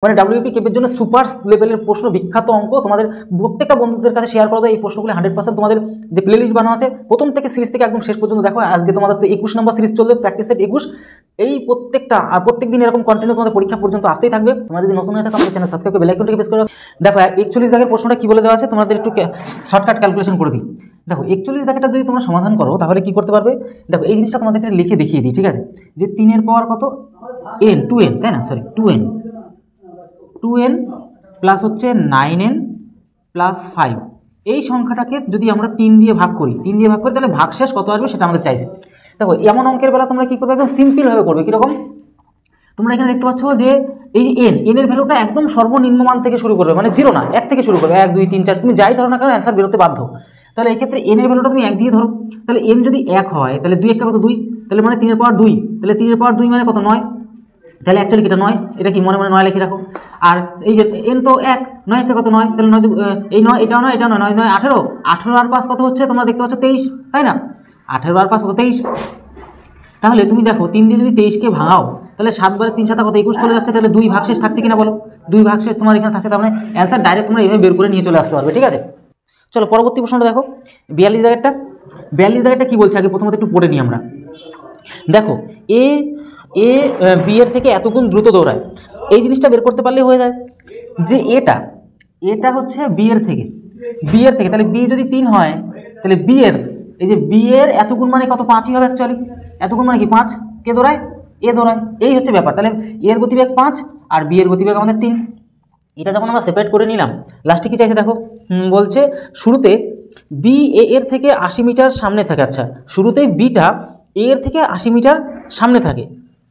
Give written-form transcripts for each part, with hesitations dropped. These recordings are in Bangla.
মানে ডাব্লিউপি কেপের জন্য সুপার লেভেলের প্রশ্ন, বিখ্যাত অঙ্ক, তোমাদের প্রত্যেকটা বন্ধুদের কাছে শেয়ার করে দাও। এই প্রশ্নগুলো 100% তোমাদের যে প্লেলিস্ট বানানো আছে প্রথম থেকে সিরিজ থেকে একদম শেষ পর্যন্ত দেখো। আজকে তোমাদের তো 21 নম্বর সিরিজ চলবে, প্র্যাকটিস সেট 21। এই প্রত্যেক দিন এরকম কন্টিনিউ তোমাদের পরীক্ষা পর্যন্ত আসতেই থাকবে। তোমরা যদি নতুন হয়ে থাকো আমাদের চ্যানেল সাবস্ক্রাইব করে বেল আইকনটাকে প্রেস করো। দেখো 41 দাগের প্রশ্নটা কি বলে দেওয়া আছে, তোমাদের একটু শর্টকাট ক্যালকুলেশন করে দিই। দেখো 41 দাগেরটা যদি তোমরা সমাধান করো তাহলে কি করতে পারবে, দেখো এই জিনিসটা তোমাদেরকে লিখে দেখিয়ে দিই, ঠিক আছে। যে 3 এর পাওয়ার কত, n 2n, তাই না, সরি 2n প্লাস হচ্ছে 9n প্লাস 5, এই সংখ্যাটাকে যদি আমরা 3 দিয়ে ভাগ করি, তাহলে ভাগশেষ কত আসবে সেটা আমাদের চাইছে। দেখো এমন অঙ্কের বেলা তোমরা কি করবে, একদম সিম্পলভাবে করবে। কীরকম, তোমরা এখানে দেখতে পাচ্ছ যে এই এন এর ভ্যালুটা একদম সর্বনিম্ন মান থেকে শুরু করবে, মানে 0 না, 1 থেকে শুরু করবে, 1 2 3 4, তুমি যাই ধরো না কেন অ্যান্সার বেরোতে বাধ্য। তাহলে এই ক্ষেত্রে এন এর ভ্যালুটা তুমি 1 দিয়ে ধরো, তাহলে এন যদি 1 হয় তাহলে 2 1 কত 2, তাহলে মানে 3 এর পাওয়ার 2, তাহলে 3 এর পাওয়ার 2 মানে কত 9, তাহলে অ্যাকচুয়ালি এটা 9, এটা কি মনে মনে 9 লিখে রাখো। আর এই যে এন তো 1, 9 1 কত 9, তাহলে 9 এই 9 এটাও 9 এটা 9, 9 9 18, 18 আর 5 কত হচ্ছে তোমরা দেখতে পাচ্ছ 23, তাই না, 18 আর 5 কত 23। তাহলে তুমি দেখো 3 দিয়ে যদি 23কে ভাঙাও তাহলে 7 বারে 3 7 কত 21 চলে যাচ্ছে, তাহলে 2 ভাগশেষ থাকছে কিনা বলো, 2 ভাগশেষ তোমার এখানে থাকছে, তার মানে অ্যান্সার ডাইরেক্ট তোমরা এইভাবে বের করে নিয়ে চলে আসতে পারবে, ঠিক আছে। চলো পরবর্তী প্রশ্নটা দেখো 42 দাগেরটা কি বলছে আগে প্রথমত একটু পড়ে নিই আমরা। দেখো এ বি এর থেকে এত গুণ দ্রুত দৌড়ায়, এই জিনিসটা বের করতে পারলে হয়ে যায় যে এটা হচ্ছে বি এর থেকে, তাহলে বি যদি 3 হয় তাহলে বি এর এই যে বি এর এত গুণ মানে কত 5ই হবে অ্যাকচুয়ালি, এত গুণ মানে কি 5, কে দৌড়ায়, এ দৌড়ায়, এই হচ্ছে ব্যাপার। তাহলে এর গতিবেগ 5 আর বি এর গতিবেগ আমাদের 3। এটা যখন আমরা সেপারেট করে নিলাম লাস্টে কি চাইছে দেখো, বলছে শুরুতে বি এ এর থেকে 80 মিটার সামনে থাকে। আচ্ছা শুরুতে বিটা এ এর থেকে 80 মিটার সামনে থাকে,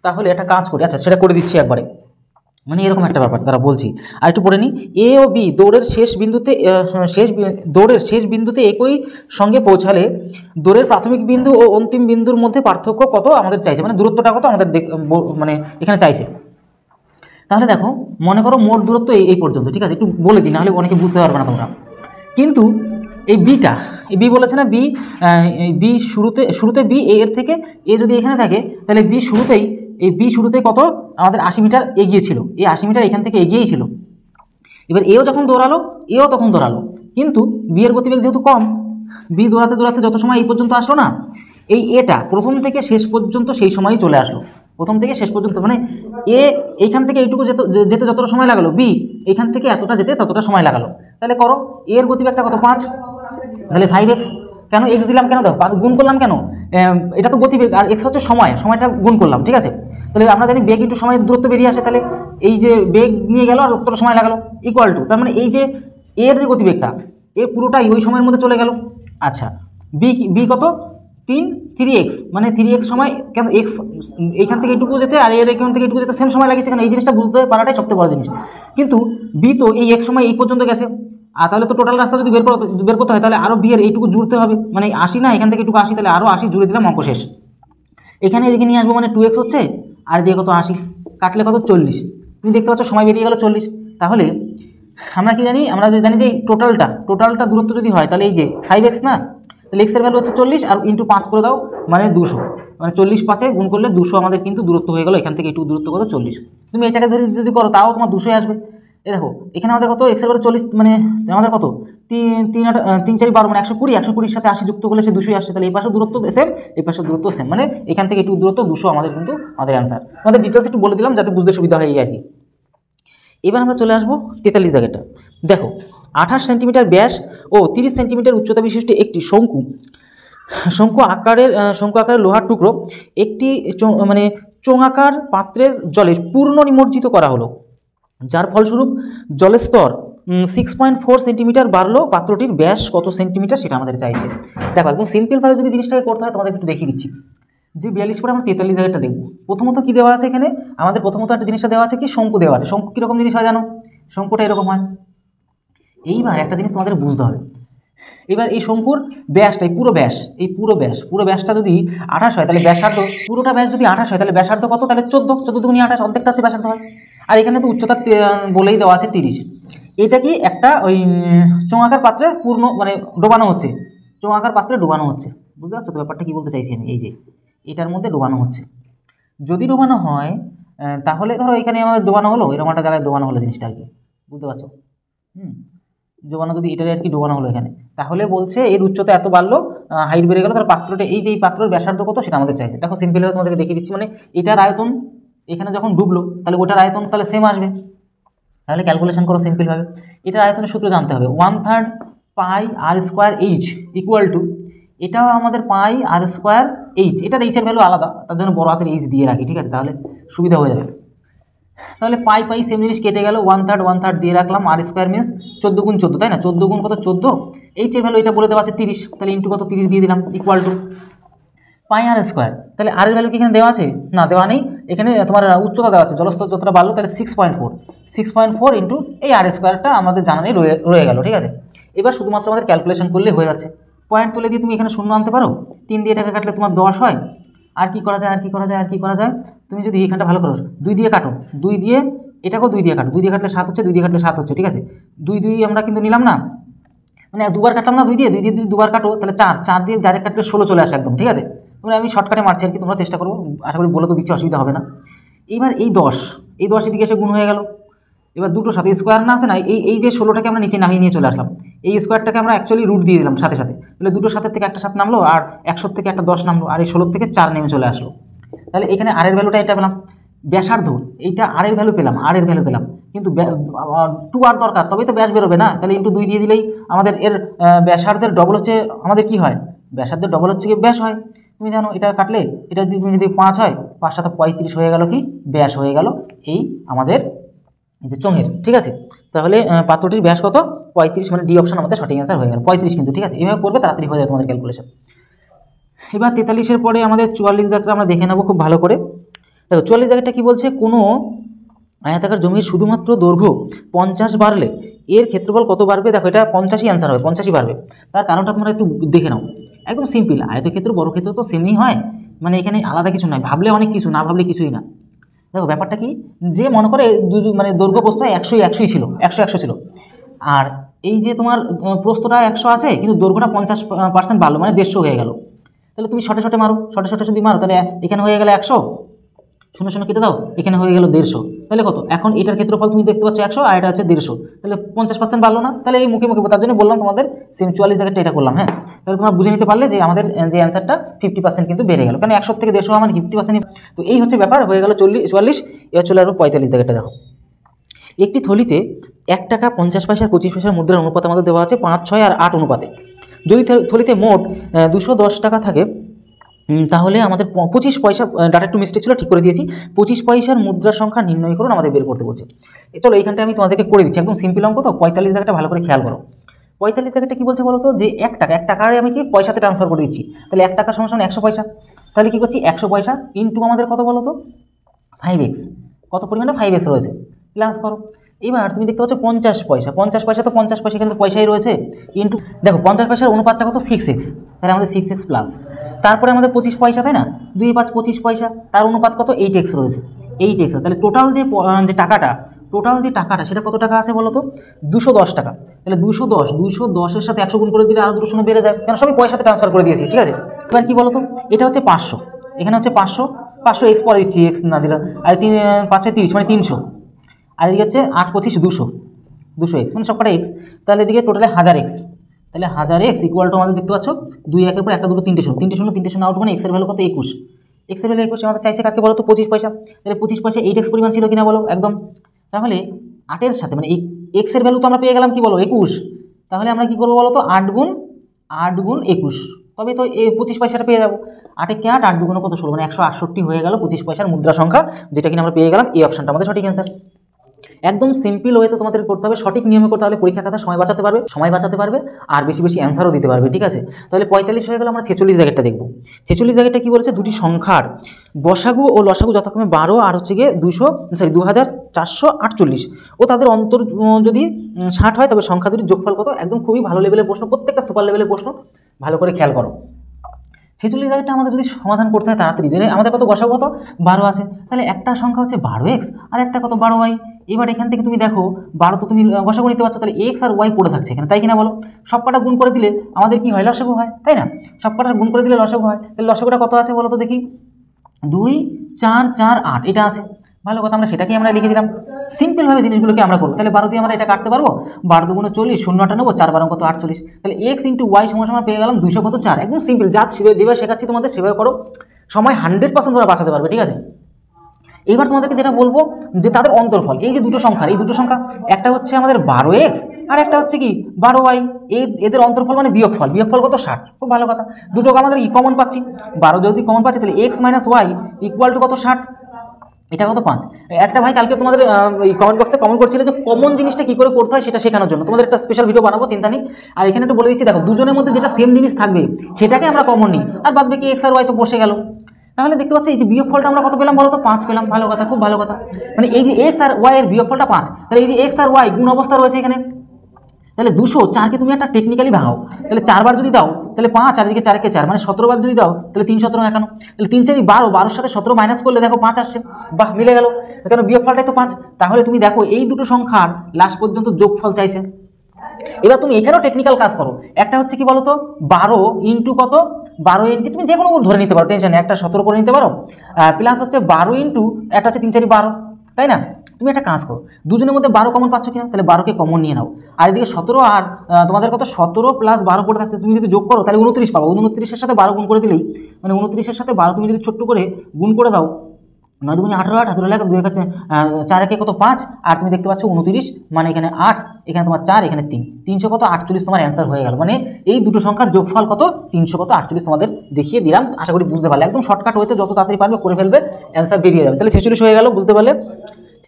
তাহলে একটা কাজ করি, আচ্ছা সেটা করে দিচ্ছি একবারে, মানে এরকম একটা ব্যাপার তারা বলছি। আর একটু পড়ে নিই, এ ও বি দৌড়ের শেষ বিন্দুতে একই সঙ্গে পৌঁছালে দৌড়ের প্রাথমিক বিন্দু ও অন্তিম বিন্দুর মধ্যে পার্থক্য কত আমাদের চাইছে, মানে দূরত্বটা কত আমাদের মানে এখানে চাইছে। তাহলে দেখো মনে করো মোট দূরত্ব এই পর্যন্ত, ঠিক আছে, একটু বলে দিই নাহলে অনেকে বুঝতে পারবে না তোমরা। কিন্তু এই বি বলেছে না, বি শুরুতে বি এর থেকে এ যদি এখানে থাকে তাহলে বি শুরুতেই কত আমাদের 80 মিটার এগিয়ে ছিল, এই 80 মিটার এখান থেকে এগিয়েই ছিল। এবার এও যখন দৌড়ালো এও তখন দৌড়ালো, কিন্তু বি এর গতিবেগ যেহেতু কম, বি দৌড়াতে যত সময় এই পর্যন্ত আসলো না, এই এটা প্রথম থেকে শেষ পর্যন্ত সেই সময়ই চলে আসলো, প্রথম থেকে শেষ পর্যন্ত, মানে এ এইখান থেকে এইটুকু যেতে যতটা সময় লাগালো, বি এইখান থেকে এতটা যেতে ততটা সময় লাগালো। তাহলে করো এর গতিবেগটা কত 5, তাহলে 5x, কেন এক্স দিলাম, কেন দেখো গুণ করলাম কেন, এটা তো গতিবেগ আর এক্স হচ্ছে সময়টা গুণ করলাম, ঠিক আছে। তাহলে আমরা জানি বেগ একটু সময়ের দূরত্ব বেরিয়ে আসে, তাহলে এই যে বেগ নিয়ে গেল আর কতটা সময় লাগালো ইকুয়াল টু, তার মানে এই যে এর যে গতিবেগটা এ পুরোটাই ওই সময়ের মধ্যে চলে গেল। আচ্ছা বি কত 3x, মানে 3x সময়, কেন এক্স এইখান থেকে এইটুকু যেতে আর এর এখান থেকে এইটুকু যেতে সেম সময় লাগছে, কেন এই জিনিসটা বুঝতে পারাটাই সবথেকে বড় জিনিস। কিন্তু বি তো এই এক সময় এই পর্যন্ত গেছে, আর তাহলে তো টোটাল রাস্তা যদি বের করতে হয় তাহলে আরও বি এর এইটুকু জুড়তে হবে, মানে 80 না এখান থেকে এইটুকু 80, তাহলে আরও 80 জুড়ে দিলাম, অঙ্ক শেষ। এখানে এদিকে নিয়ে আসবো, মানে 2x হচ্ছে আর দিয়ে কত 80, কাটলে কত 40, তুমি দেখতে পাচ্ছ সময় বেরিয়ে গেল 40। তাহলে আমরা কি জানি, আমরা জানি যে টোটালটা দূরত্ব যদি হয় তাহলে এই যে 5x না, তাহলে x এর ভ্যালু হচ্ছে 40 আর ইন্টু 5 করে দাও মানে 200, মানে 40 5 গুণ করলে 200 আমাদের কিন্তু দূরত্ব হয়ে গেল, এখান থেকে একটু দূরত্ব কত 40। তুমি এটাকে ধরে যদি করো তাও তোমার 200 আসবে। এই দেখো এখানে আমাদের কত x এর ভ্যালু 40, মানে আমাদের কত 3 4 12, মানে 120 সাথে 80 যুক্ত করলে সে 200 আসছে, তাহলে এই পাশে দূরত্ব সেম, এই পাশে দূরত্ব সেম, মানে এখান থেকে একটু দূরত্ব 200 আমাদের কিন্তু আমাদের অ্যান্সার। আমাদের ডিটেলস একটু বলে দিলাম যাতে বুঝতে সুবিধা হয় আর কি। এবার আমরা চলে আসবো 43 জায়গাটা। দেখো 28 সেন্টিমিটার ব্যাস ও 30 সেন্টিমিটার উচ্চতা বিশিষ্ট একটি শঙ্কু আকারের লোহার টুকরো একটি মানে চোঙাকার পাত্রের জলে পূর্ণ নিমজ্জিত করা হলো, যার ফলস্বরূপ জলের স্তর 6.4 সেন্টিমিটার বাড়লো, পাত্রটির ব্যাস কত সেন্টিমিটার সেটা আমাদের চাইছে। দেখো একদম সিম্পলভাবে যদি জিনিসটাকে করতে হয় তোমাদের একটু দেখিয়ে দিচ্ছি। যে 42 পরে আমরা 43 জায়গাটা দেখব। প্রথমত কি দেওয়া আছে এখানে, আমাদের প্রথমত একটা জিনিসটা দেওয়া আছে কি, শঙ্কু দেওয়া আছে। শঙ্কু কীরকম জিনিস হয় জানো, শঙ্কুটা এরকম হয়। এইবার একটা জিনিস তোমাদের বুঝতে হবে, এবার এই শঙ্কুর ব্যাসটা এই পুরো ব্যাসটা যদি 28 হয় তাহলে ব্যাসার্ধ, পুরোটা ব্যাস যদি 28 হয় তাহলে ব্যাসার্ধ কত, তাহলে 14 দুগুণী 28, অর্ধেকটা হচ্ছে ব্যাসার্ধ হয়। আর এখানে তো উচ্চতা বলেই দেওয়া আছে 30। এটা কি একটা ওই চোঙাকার পাত্রে মানে ডোবানো হচ্ছে, বুঝতে পারছো তো ব্যাপারটা কি বলতে চাইছি আমি, এই যে এটার মধ্যে ডোবানো হচ্ছে। যদি ডোবানো হয় তাহলে ধরো এখানে আমাদের ডোবানো হলো, এরকম একটা জায়গায় ডোবানো হলো জিনিসটা আর কি, বুঝতে পারছো? ডোবানো যদি এটারে আর কি ডোবানো হলো এখানে, তাহলে বলছে এর উচ্চতা এত বাড়লো, হাইট বেড়ে গেল, তাহলে পাত্রটা এই যে এই পাত্রের ব্যাসার্ধ কত সেটা আমাদের চাইছে। দেখো সিম্পলভাবে তোমাদেরকে দেখিয়ে দিচ্ছি, মানে এটার আয়তন এখানে যখন ডুবলো তাহলে ওটার আয়তন তাহলে সেম আসবে। তাহলে ক্যালকুলেশন করো সিম্পলভাবে, এটার আয়তনের সূত্র জানতে হবে 1/3 পাই r square H equal to, এটাও আমাদের পাই আর স্কোয়ার এইচ, এটার এইচের ভ্যালু আলাদা, তার জন্য বড় হাতের এইচ দিয়ে রাখি, ঠিক আছে, তাহলে সুবিধা হয়ে যাবে। তাহলে পাই পাই সেম জিনিস কেটে গেল, 1/3 দিয়ে রাখলাম, আর স্কোয়ার মিনস 14 গুণ 14, তাই না? 14 গুণ কত 14, এইচের ভ্যালু এটা বলে দেওয়া আছে 30, তাহলে ইন্টু কত 30 দিয়ে দিলাম equal to pi r square. তাহলে আর এর ভ্যালু কি এখানে দেওয়া আছে? না, দেওয়া নেই। এখানে তোমার উচ্চতা দেওয়া আছে, জলস্তর যতটা বাড়লো তাহলে 6.4 ইন্টু এই আর স্কোয়ারটা আমাদের জানা নেই, রয়ে গেল, ঠিক আছে। এবার শুধুমাত্র আমাদের ক্যালকুলেশন করলে হয়ে যাচ্ছে। পয়েন্ট তুলে দিয়ে তুমি এখানে শূন্য আনতে পারো, 3 দিয়ে টাকা কাটলে তোমার 10 হয়। আর কি করা যায়, আর কি করা যায়, আর কি করা যায়, তুমি যদি এখানটা ভালো করো 2 দিয়ে কাটো, 2 দিয়ে এটাকেও 2 দিয়ে কাটো, 2 দিয়ে কাটলে 7 হচ্ছে, 2 দিয়ে কাটলে 7 হচ্ছে, ঠিক আছে। 2 আমরা কিন্তু নিলাম না, মানে দুবার কাটলাম না, 2 দিয়ে দুবার কাটো, তাহলে 4 দিয়ে ডাইরেক্ট কাটলে 16 চলে আসে একদম, ঠিক আছে। তোমরা আমি শর্টকাটে মারছি আর কি, তোমরা চেষ্টা করো, আশা করি বলে তো দিচ্ছি, অসুবিধা হবে না। এইবার এই 10 এদিকে এসে গুণ হয়ে গেল। এবার দুটোর সাথে স্কোয়ার না আছে না, এই যে 16টাকে আমরা নিচে নামিয়ে নিয়ে চলে আসলাম, এই স্কোয়ারটাকে আমরা অ্যাকচুয়ালি রুট দিয়ে দিলাম সাথে সাথে, তাহলে দুটোর সাথে থেকে একটা 7 নামলো, আর 100 থেকে একটা 10 নামলো, আর এই 16 থেকে 4 নেমে চলে আসলো। তাহলে এখানে আর এর ভ্যালুটা এটা পেলাম, ব্যাসার্ধ এইটা আর এর ভ্যালু পেলাম, কিন্তু 2 আর দরকার, তবেই তো ব্যাস বেরোবে না, তাহলে ইন্টু 2 দিয়ে দিলেই আমাদের এর ব্যাসার্ধের ডবল হচ্ছে আমাদের কি হয়, ব্যাসার্ধের ডবল হচ্ছে কি ব্যাস হয়। তুমি জানো এটা কাটলে এটা যদি 5 হয়, 5 7 35 হয়ে গেল, কি ব্যাস হয়ে গেল এই আমাদের এই যে চোঙের, ঠিক আছে। তাহলে পাত্রটির ব্যাস কত 35, মানে ডি অপশন আমাদের সঠিক অ্যান্সার হয়ে গেল 35 কিন্তু, ঠিক আছে। এইভাবে করবে তাড়াতাড়ি হয়ে যাবে তোমাদের ক্যালকুলেশন। এবার 43-এর পরে আমাদের 44 দাগটা আমরা দেখে নেবো খুব ভালো করে। দেখো 44 দাগটা কি বলছে, কোনো আয়তাকার জমির শুধুমাত্র দৈর্ঘ্য 50 বাড়লে এর ক্ষেত্রফল কত বাড়বে। দেখো এটা 50ই অ্যান্সার হবে, 50ই বাড়বে। তার কারণটা তোমরা একটু দেখে নাও, একদম সিম্পল, আয়তক্ষেত্র বড় ক্ষেত্র তো সেমই হয়, মানে এখানে আলাদা কিছু নয়, ভাবলে অনেক কিছু, না ভাবলে কিছুই না। দেখো ব্যাপারটা কি, যে মনে করে মানে দৈর্ঘ্য প্রস্থ 100 ছিল, 100 ছিল, আর এই যে তোমার প্রস্থটা 100 আছে, কিন্তু দৈর্ঘ্যটা 50% বাড়লো, মানে 150 হয়ে গেল। তাহলে তুমি শর্টে মারো, শর্টে যদি মারো, তাহলে এখানে হয়ে গেল 100, 0 কেটে দাও, এখানে হয়ে গেল 150, তাহলে কত, এখন এটার ক্ষেত্রফল তুমি দেখতে পাচ্ছ 100, আর এটা হচ্ছে 150, তাহলে 50% বাড়লো না, তাহলে এই মুখে তার জন্য বললাম তোমাদের সেম 44 জায়গাটা এটা করলাম। হ্যাঁ, তাহলে তোমরা বুঝে নিতে পারলে যে আমাদের যে অ্যান্সারটা 50% কিন্তু বেড়ে গেল, কারণ 100 থেকে 150 মানে 50%। তো এই হচ্ছে ব্যাপার, হয়ে গেল 44। এবার চলে আসবো 45 জায়গাটা। দেখো একটি থলিতে 1 টাকা 50 পয়সা 25 পয়সার মুদ্রার অনুপাত আমাদের দেওয়া আছে 5, 6 আর 8 অনুপাতে। যদি থলিতে মোট 210 টাকা থাকে, তাহলে আমাদের 25 পয়সা, ডাটা একটু মিস্টেক ছিল, ঠিক করে দিয়েছি, 25 পয়সার মুদ্রার সংখ্যা নির্ণয় করুন, আমাদের বের করতে বলছে। চলো এইখানটা আমি তোমাদেরকে করে দিচ্ছি, একদম সিম্পল অঙ্ক তো। 45 জায়গাটা ভালো করে খেয়াল করো। 45 জায়গাটা কী বলছে বলো তো, যে 1 টাকারে আমি কি পয়সাতে ট্রান্সফার করে দিচ্ছি, তাহলে 1 টাকা সমান 100 পয়সা। তাহলে কী করছি, 100 পয়সা ইন্টু আমাদের কত বলো তো 5x, কত পরিমাণে 5x রয়েছে, প্লাস করো। এবার তুমি দেখতে পাচ্ছ 50 পয়সা, 50 পয়সা তো 50 পয়সা কিন্তু পয়সাই রয়েছে, ইন্টু দেখো 50 পয়সার অনুপাতটা কত 6x, তাহলে আমাদের 6x প্লাস, তারপরে আমাদের 25 পয়সা, তাই না, 2 5 25 পয়সা, তার অনুপাত কত 8x রয়েছে, 8x। তাহলে টোটাল যে টাকাটা সেটা কত টাকা আছে বলো তো 210 টাকা। তাহলে 210-210-এর সাথে 100 গুণ করে দিলে আরও 2 বেড়ে যায়, কারণ সবই পয়সাতে ট্রান্সফার করে দিয়েছি, ঠিক আছে। এবার কি বলো তো, এটা হচ্ছে 500, এখানে হচ্ছে 500 এক্স পরে দিচ্ছি, এক্স না দিলে, আর 5 30 মানে 300, আর এদিকে হচ্ছে 8 25 200 এক্স, মানে সবকটা এক্স। তাহলে এদিকে টোটালে 1000 এক্স, তাহলে 1000 এক্স ইকুয়াল টু আমাদের দেখতে পাচ্ছ 2 1 পর 1 2 3 0 আউট, মানে এক্সের ভ্যালু কত 21, এক্সের ভ্যালু 21। আমাদের চাইছে কাকে বলো তো 25 পয়সা, তাহলে 25 পয়সা 8x পরিমাণ ছিল কিনা বলো একদম। তাহলে 8-এর সাথে মানে এই এক্সের ভ্যালু তো আমরা পেয়ে গেলাম কি বলো 21, তাহলে আমরা কি করবো বলো তো 8 গুণ 21, তবে তো এই 25 পয়সাটা পেয়ে যাবো। 8 কে 8, 8 দুগুণ কত 16, মানে 168 হয়ে গেল 25 পয়সার মুদ্রা সংখ্যা, যেটা কিনা আমরা পেয়ে গেলাম। এই অপশনটা আমাদের সঠিক অ্যান্সার। একদম সিম্পল ওয়েতে তোমাদের করতে হবে, সঠিক নিয়মে করতে, তাহলে পরীক্ষা খাতা সময় বাঁচাতে পারবে আর বেশি অ্যান্সারও দিতে পারবে, ঠিক আছে। তাহলে 45 হয়ে গেল। আমরা 46 জায়গাটা দেখব। 46 জায়গাটা কি বলেছে, দুটি সংখ্যার বসাগু ও লসাগু যথাক্রমে 12 আর হচ্ছে গিয়ে 2448 ও তাদের অন্তর যদি 60 হয়, তবে সংখ্যা দুটির যোগফল কত। একদম খুবই ভালো লেভেলের প্রশ্ন, প্রত্যেকটা সুপার লেভেলের প্রশ্ন, ভালো করে খেয়াল করো। 46 জায়গাটা আমাদের যদি সমাধান করতে হয় তাড়াতাড়ি, আমাদের কত বসাবো, কত 12 আছে, তাহলে একটা সংখ্যা হচ্ছে 12x আর একটা কত 12y। এবার এখান থেকে তুমি দেখো 12 তো তুমি বসাবো নিতে পারছো, তাহলে x আর y পড়ে থাকছে এখানে, তাই কিনা বলো। সব কটা গুণ করে দিলে আমাদের কি হয়, লসাগু হয়, তাই না। সব কটা গুণ করে দিলে লসাগু হয়, তাহলে লসাগুটা কত আছে বলো তো দেখি, 2 4 4 8, এটা আছে। ভালো কথা, আমরা সেটাকেই আমরা লিখে দিলাম। সিম্পলভাবে জিনিসগুলোকে আমরা করবো। তাহলে 12 দিয়ে আমরা এটা কাটতে পারবো, 12 দুগুণে 40, 0 নেবো, 4 12 কত 48। তাহলে x ইন্টু ওয়াই সমান পেয়ে গেলাম 200 কত 4। একদম সিম্পল, যা যেভাবে শেখাচ্ছি তোমাদের সেভাবে করো, সময় 100% তোমরা বাঁচাতে পারবে, ঠিক আছে। এইবার তোমাদেরকে যেটা বলবো যে তাদের অন্তর্ফল, এই যে দুটো সংখ্যা, এই দুটো সংখ্যা একটা হচ্ছে আমাদের 12x আর একটা হচ্ছে কি 12y, এদের অন্তর্ফল মানে বিয়োগফল, বিয়োগফল কত 60। খুব ভালো কথা, দুটোকে আমাদের কমন পাচ্ছি, 12 যদি কমন পাচ্ছি তাহলে x minus Y equal to কত 60, এটা কত 5। একটা ভাই কালকে তোমাদের এই কমেন্ট বক্সে কমেন্ট করছিল যে কমন জিনিসটা কি করে করতে হয় সেটা শেখানোর জন্য, তোমাদের একটা স্পেশাল ভিডিও বানাবো, চিন্তা নেই। আর এখানে একটু বলে দিচ্ছি, দেখো দুজনের মধ্যে যেটা সেম জিনিস থাকবে সেটাকে আমরা কমন নিই, আর বাদ বাকি x আর y তো বসে গেল। তাহলে দেখতে পাচ্ছ এই যে বিয়োগফলটা আমরা কত পেলাম বলো তো, 5 পেলাম। ভালো কথা, খুব ভালো কথা, মানে এই যে x আর y এর বিয়োগফলটা 5, তাহলে এই যে x আর y গুণ অবস্থা রয়েছে এখানে, তাহলে 204কে তুমি একটা টেকনিক্যালি ভাঙাও, তাহলে 4 বার যদি দাও তাহলে 5, আর এদিকে 4 কে 4 মানে 17 বার যদি দাও তাহলে 3 17 51, তাহলে 3 4 12, 12 সাথে 17 মাইনাস করলে দেখো 5 আসছে, বাহ মিলে গেল, কারণ বিয়োগফলটাই তো 5। তাহলে তুমি দেখো এই দুটো সংখ্যার লাস্ট পর্যন্ত যোগফল চাইছে। এবার তুমি এখানেও টেকনিক্যাল কাজ করো, একটা হচ্ছে কি বলতো 12 ইন্টু কত 12 ইন্টু, তুমি যে কোনো ধরে নিতে পারো, টেনশন নেই, একটা 17 করে নিতে পারো, প্লাস হচ্ছে 12 ইন্টু একটা হচ্ছে 3 4 12, তাই না। তুমি একটা কাজ করো, দুজনের মধ্যে 12 কমন পাচ্ছ কিনা, তাহলে 12কে কমন নিয়ে নাও, আর এদিকে 17 আর তোমাদের কত 17 প্লাস 12 পড়ে থাকছে, তুমি যদি যোগ করো তাহলে 29 পাবো, 29-এর সাথে 12 গুণ করে দিলেই, মানে 29-এর সাথে 12 তুমি যদি ছোট্ট করে গুণ করে দাও, 9 দুগুণে 18, 8 হাতে লাগে 2 কাছে 4 একে কত 5, আর তুমি দেখতে পাচ্ছ 29, মানে এখানে 8, এখানে তোমার 4, এখানে 3, 300 কত 48 তোমার অ্যান্সার হয়ে গেল। মানে এই দুটো সংখ্যার যোগফল কত 300 কত 48 তোমাদের দেখিয়ে দিলাম, আশা করি বুঝতে পারলে, একদম শর্টকাট হইতে যত তাড়াতাড়ি পারবে করে ফেলবে, অ্যান্সার বেরিয়ে যাবে। তাহলে 46 হয়ে গেল, বুঝতে পারলে।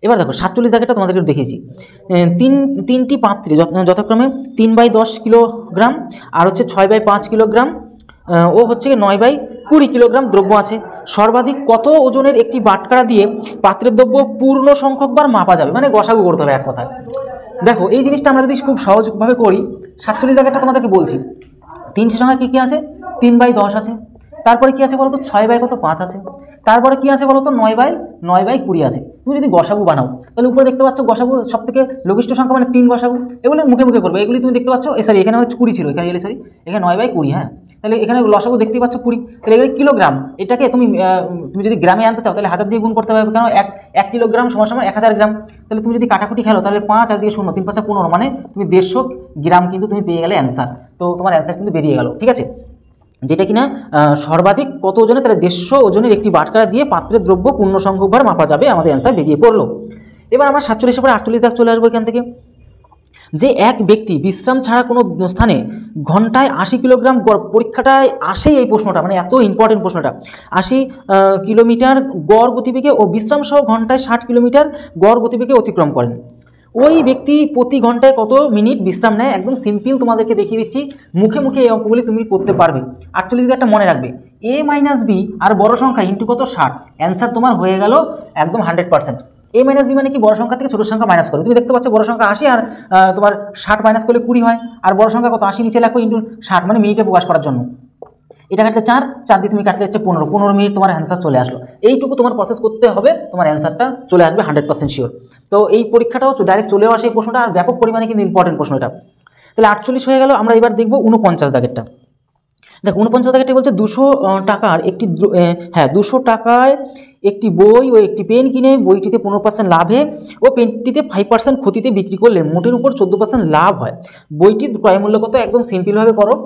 এবার দেখো 47 জায়গাটা তোমাদেরকে দেখিয়েছি, তিনটি পাত্রে যথাক্রমে 3/10 কিলোগ্রাম আর হচ্ছে 6/5 কিলোগ্রাম ও হচ্ছে 9/20 কিলোগ্রাম দ্রব্য আছে। সর্বাধিক কত ওজনের একটি বাটখারা দিয়ে পাত্রের দ্রব্য পূর্ণ সংখ্যকবার মাপা যাবে, মানে গসাগু করতে হবে এক কথায়। দেখো এই জিনিসটা আমরা যদি খুব সহজভাবে করি, 47 জায়গাটা তোমাদেরকে বলছি, 300 সংখ্যা কী কী আছে, 3/10 আছে, তারপরে কি আছে বলো তো 6/5 আছে, তারপরে কি আছে বলো তো 9/20 আছে। তুমি যদি গসাগু বানাও তাহলে উপরে দেখতে পাচ্ছ গসাগু সব থেকে লঘিষ্ঠ সংখ্যা মানে 3 গসাগু, এগুলো মুখে মুখে করবে, এগুলি তুমি দেখতে পাচ্ছ, সরি এখানে হচ্ছে 20 ছিল, এখানে সরি এখানে 9/20, হ্যাঁ, তাহলে এখানে লসাগু দেখতে পাচ্ছ 20, তাহলে এগুলো কিলোগ্রাম, এটাকে তুমি যদি গ্রামে আনতে চাও তাহলে 1000 দিয়ে গুণ করতে পারবে, কারণ 1 কিলোগ্রাম সমান 1000 গ্রাম। তাহলে তুমি যদি কাটাকুটি খেলো তাহলে 5 আর দিয়ে 0, 3 5 15, মানে তুমি 150 গ্রাম কিন্তু তুমি পেয়ে গেলে অ্যান্সার। তো তোমার অ্যান্সার কিন্তু বেরিয়ে গেল, ঠিক আছে, যেটা কিনা সর্বাধিক কত ওজনে, তাহলে 150 ওজনের একটি বাটখারা দিয়ে পাত্রের দ্রব্য পূর্ণ সংখ্যকবার মাপা যাবে, আমাদের অ্যান্সার বেরিয়ে পড়লো। এবার আমরা 47 পরে 48 দাগ চলে আসবো এখান থেকে, যে এক ব্যক্তি বিশ্রাম ছাড়া কোনো স্থানে ঘন্টায় 80 কিলোগ্রাম গড়, পরীক্ষাটায় আসেই এই প্রশ্নটা, মানে এত ইম্পর্টেন্ট প্রশ্নটা, 80 কিলোমিটার গড় গতিবেগে ও বিশ্রাম সহ ঘন্টায় 60 কিলোমিটার গড় গতিবেগে অতিক্রম করেন, ওই ব্যক্তি প্রতি ঘন্টায় কত মিনিট বিশ্রাম নেয়। একদম সিম্পল তোমাদেরকে দেখিয়ে দিচ্ছি, মুখে মুখে এই অঙ্কগুলি তুমি করতে পারবে। 48 একটা মনে রাখবে, a মাইনাস বি আর বড় সংখ্যা ইন্টু কত 60, অ্যান্সার তোমার হয়ে গেল একদম 100%। a মাইনাস বি মানে কি, বড় সংখ্যা থেকে ছোট সংখ্যা মাইনাস করে, তুমি দেখতে পাচ্ছ বড় সংখ্যা 80 আর তোমার 60 মাইনাস করলে 20 হয়, আর বড় সংখ্যা কত 80 নিচে লেখো ইন্টু 60, মানে মিনিটে প্রকাশ করার জন্য। এটা কাটলে 4 দিয়ে তুমি কাটলে হচ্ছে 15 মিনিট, তোমার অ্যান্সার চলে আসলো। এইটুকু তোমার প্রসেস করতে হবে, তোমার অ্যান্সারটা চলে আসবে 100% শিওর। তো এই পরীক্ষাটাও ডাইরেক্ট চলেও আসে এই প্রশ্নটা, আর ব্যাপক পরিমাণে কিন্তু ইম্পর্টেন্ট প্রশ্ন এটা। তাহলে 48 হয়ে গেল। আমরা এবার দেখবো 49 দাগেরটা। দেখো 49 দাগেরটা বলছে 200 টাকার একটি 200 টাকায় একটি বই ও একটি পেন কিনে বইটিতে 15% লাভে ও পেনটিতে 5% ক্ষতিতে বিক্রি করলে মোটের উপর 14% লাভ হয়। বইটির ক্রয় মূল্য কত, একদম সিম্পলভাবে করো,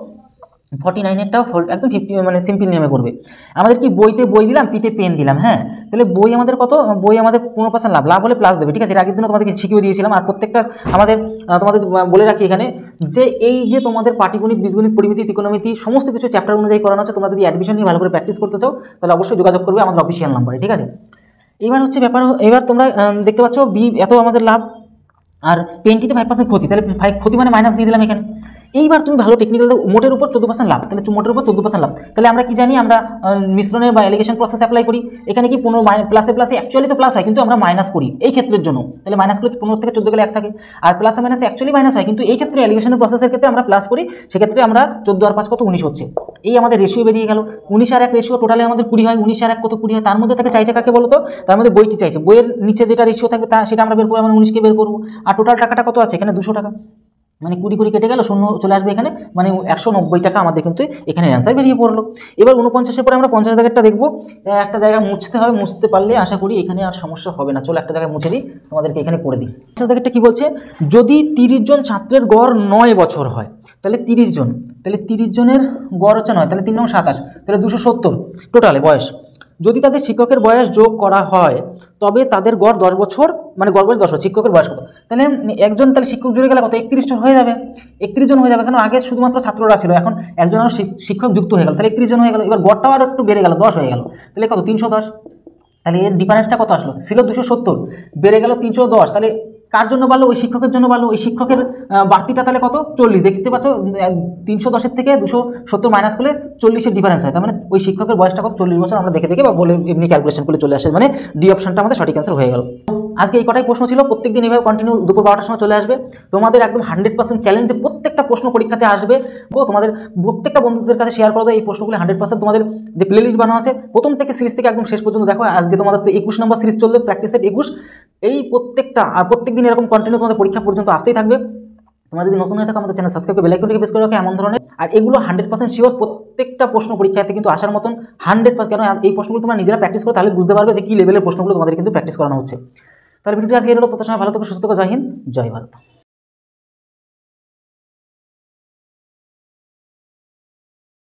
49-এরটাও একদম 50, মানে সিম্পল নিয়মে করবে। আমাদের কি বইতে বই দিলাম, পিতে পেন দিলাম, হ্যাঁ, তাহলে বই আমাদের কত, বই আমাদের 15% লাভ হলে প্লাস দেবে, ঠিক আছে, এর আগের দিনে তোমাদেরকে শিখিয়ে দিয়েছিলাম। আর প্রত্যেকটা আমাদের তোমাদের বলে রাখি এখানে, যে এই যে তোমাদের পাটিগণিত, বীজগণিত, পরিমিতি, ত্রিকোণমিতি সমস্ত কিছু চ্যাপ্টার অনুযায়ী করানো হচ্ছে। তোমরা যদি অ্যাডমিশন নিয়ে ভালো করে প্র্যাকটিস করতে চাও তাহলে অবশ্যই যোগাযোগ করবে আমাদের অফিসিয়াল নাম্বারে, ঠিক আছে। এবার হচ্ছে ব্যাপার, এবার তোমরা দেখতে পাচ্ছ বি এত আমাদের লাভ আর পেনটিতে 5% ক্ষতি, তাহলে ক্ষতি মানে মাইনাস দিয়ে দিলাম এখানে। এইবার তুমি ভালো টেকনিক্যাল, মোটের উপর 14% লাভ, তাহলে মোটের উপর 14% লাভ, তাহলে আমরা কি জানি, আমরা মিশ্রণের বা এলিগেশন প্রসেস অ্যাপ্লাই করি। এখানে কি 15 প্লাসে অ্যাকচুয়ালি তো প্লাস হয়, কিন্তু আমরা মাইনাস করি এই ক্ষেত্রের জন্য, তাহলে মাইনাস করলে 15 থেকে 14 গেলে 1 থাকে, আর প্লাসে মাইনাসে অ্যাকচুয়ালি মাইনাস হয়, কিন্তু এই ক্ষেত্রে এলিগেশনের প্রসেসের ক্ষেত্রে আমরা প্লাস করি, সেক্ষেত্রে আমরা 14 আর 5 কত 19 হচ্ছে। এই আমাদের রেশিও বেরিয়ে গেল, 19 আর 1 রেশিও টোটালে আমাদের 20 হয়, 19 আর 1 কত 20 হয়, তার মধ্যে থেকে চাইছে কাকে বলো তো, তার মধ্যে বইটি চাইছে, বইয়ের নিচে যেটা রেশিও থাকবে সেটা আমরা বের করবো, আমরা 19কে বের করবো, আর টোটাল টাকাটা কত আছে এখানে 200 টাকা, মানে 20 কেটে গেল, শূন্য চলে আসবে এখানে, মানে 190 টাকা আমাদের কিন্তু এখানে অ্যান্সার বেরিয়ে পড়লো। এবার 49-এর পরে আমরা 50 দাগেরটা দেখবো। একটা জায়গা মুছতে হবে, মুছতে পারলে আশা করি এখানে আর সমস্যা হবে না। চলো একটা জায়গায় মুছে দিই, তোমাদেরকে এখানে করে দিই। 50 দাগেরটা কী বলছে, যদি 30 জন ছাত্রের গড় 9 বছর হয়, তাহলে 30 জন, তাহলে 30 জনের গড় হচ্ছে 9, তাহলে 3 9 27, তাহলে 270 টোটালে বয়স। যদি তাদের শিক্ষকের বয়স যোগ করা হয় তবে তাদের গড় 10 বছর, মানে গড় বয়স 10 বছর, শিক্ষকের বয়স কত, তাহলে একজন, তাহলে শিক্ষক জুড়ে গেলে কত, 31 জন হয়ে যাবে। 31 জন হয়ে যাবে, কেন আগে শুধুমাত্র ছাত্ররা ছিল, এখন একজন আরও শিক্ষক যুক্ত হয়ে গেল, তাহলে 31 জন হয়ে গেল। এবার গড়টাও আরও একটু বেড়ে গেল, 10 হয়ে গেল, তাহলে কত, 310। তাহলে এর ডিফারেন্সটা কত আসলো, ছিল 270, বেড়ে গেল 310। তাহলে কার জন্য বাড়লো, ওই শিক্ষকের জন্য বাড়লো। ওই শিক্ষকের বাড়তিটা তাহলে কত, 40। দেখতে পাচ্ছ 310-এর থেকে 270 মাইনাস করলে 40-এর ডিফারেন্স হয়, তার মানে ওই শিক্ষকের বয়সটা কত, 40 বছর। আমরা দেখে বা বলে এমনি ক্যালকুলেশন করলে চলে আসে, মানে ডি অপশনটা আমাদের সঠিক অ্যান্সার হয়ে গেল। আজকে এই কটাই প্রশ্ন ছিল, প্রত্যেকদিন এইভাবে কন্টিনিউ দুপুর 12টার সময় চলে আসবে। তোমাদের একদম 100% চ্যালেঞ্জ, প্রত্যেকটা প্রশ্ন পরীক্ষাতে আসবে। তোমাদের প্রত্যেকটা বন্ধুদের কাছে শেয়ার করে দাও এই প্রশ্নগুলো। 100% তোমাদের যে প্লেলিস্ট বানানো আছে প্রথম থেকে সিরিজ থেকে একদম শেষ পর্যন্ত দেখো। আজকে তোমাদের তো 21 নম্বর সিরিজ চলবে, প্র্যাকটিস সেট 21। এই প্রত্যেকটা আর প্রত্যেক দিন এরকম কন্টিনিউ তোমাদের পরীক্ষা পর্যন্ত আসতেই থাকবে। তোমরা যদি নতুন হয়ে থাকো আমাদের চ্যানেল সাবস্ক্রাইব করে বেল আইকনটিকে প্রেস করে রাখো এমন ধরনের। আর এগুলো 100% শিওর, প্রত্যেকটা প্রশ্ন পরীক্ষাতে কিন্তু আসার মতন 100%। কেন এই প্রশ্নগুলো তোমরা নিজেরা প্র্যাকটিস করো, তাহলে বুঝতে পারবে যে কী লেভেলের প্রশ্নগুলো তোমাদের কিন্তু প্র্যাকটিস করানো হচ্ছে। তাহলে ভিডিওটি আজকে এলো, তত সময় ভালো থেকো, সুস্থ থেকো, জয় হিন্দ, জয় ভারত।